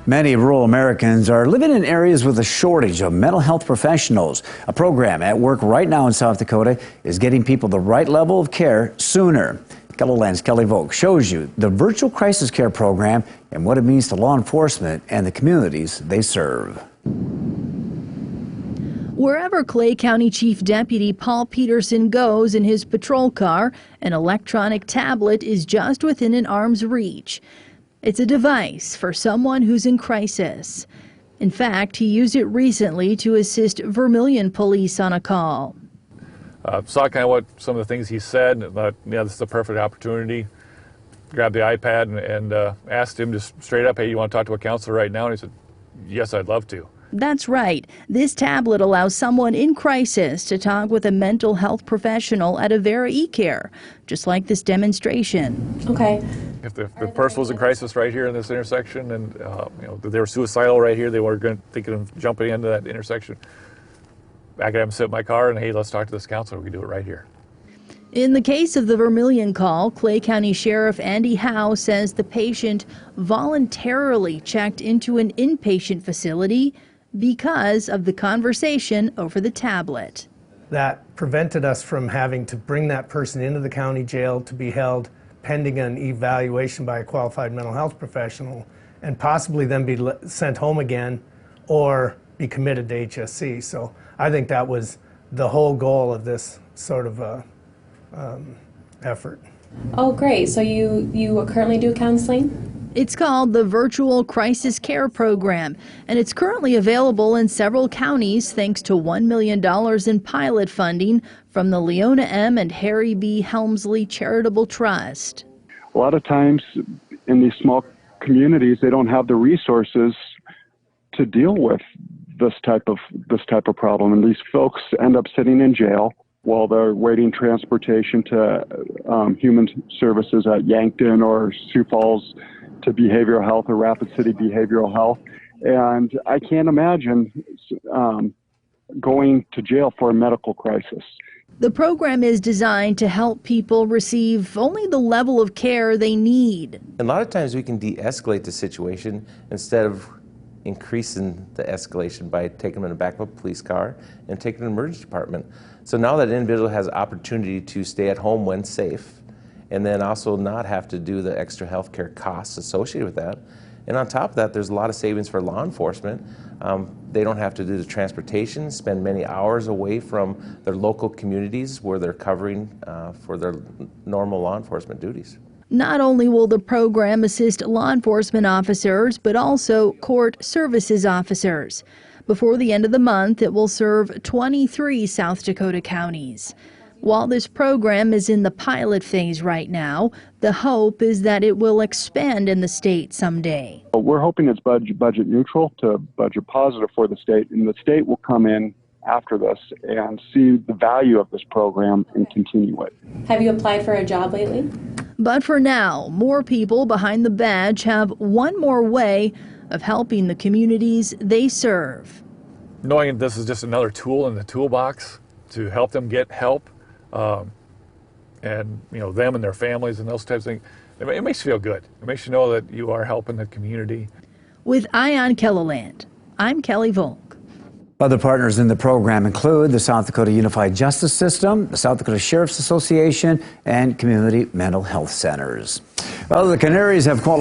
Many rural Americans are living in areas with a shortage of mental health professionals. A program at work right now in South Dakota is getting people the right level of care sooner. KELOLAND's Kelly Volk shows you the virtual crisis care program and what it means to law enforcement and the communities they serve. Wherever Clay County Chief Deputy Paul Pederson goes in his patrol car, an electronic tablet is just within an arm's reach. It's a device for someone who's in crisis. In fact, he used it recently to assist Vermilion police on a call. Saw kind of what some of the things he said, and thought, yeah, this is a perfect opportunity. Grabbed the iPad and asked him just straight up, hey, you want to talk to a counselor right now? And he said, yes, I'd love to. That's right. This tablet allows someone in crisis to talk with a mental health professional at a Vera eCare, just like this demonstration. Okay. If the person was in crisis right here in this intersection and they were suicidal right here, they were thinking of jumping into that intersection, I could have them sit in my car and, hey, let's talk to this counselor. We can do it right here. In the case of the Vermilion call, Clay County Sheriff Andy Howe says the patient voluntarily checked into an inpatient facility because of the conversation over the tablet. That prevented us from having to bring that person into the county jail to be held pending an evaluation by a qualified mental health professional and possibly then be sent home again or be committed to HSC. So I think that was the whole goal of this sort of effort. Oh, great. So you currently do counseling? It's called the Virtual Crisis Care Program, and it's currently available in several counties thanks to $1 million in pilot funding from the Leona M. and Harry B. Helmsley Charitable Trust. A lot of times in these small communities, they don't have the resources to deal with this type of problem, and these folks end up sitting in jail while they're waiting transportation to human services at Yankton or Sioux Falls to behavioral health or Rapid City behavioral health. And I can't imagine going to jail for a medical crisis. The program is designed to help people receive only the level of care they need. A lot of times we can de-escalate the situation instead of increasing the escalation by taking them in the back of a police car and taking them to the emergency department. So now that individual has opportunity to stay at home when safe, and then also not have to do the extra health care costs associated with that. And on top of that, there's a lot of savings for law enforcement. They don't have to do the transportation, spend many hours away from their local communities where they're covering for their normal law enforcement duties. Not only will the program assist law enforcement officers, but also court services officers. Before the end of the month, it will serve 23 South Dakota counties. While this program is in the pilot phase right now, the hope is that it will expand in the state someday. We're hoping it's budget neutral to budget positive for the state, and the state will come in after this and see the value of this program and continue it. Have you applied for a job lately? But for now, more people behind the badge have one more way of helping the communities they serve. Knowing this is just another tool in the toolbox to help them get help, and them and their families and those types of things, it makes you feel good. It makes you know that you are helping the community. With Eye on KELOLAND, I'm Kelly Volk. Other partners in the program include the South Dakota Unified Justice System, the South Dakota Sheriff's Association, and community mental health centers. Well, the Canaries have qualified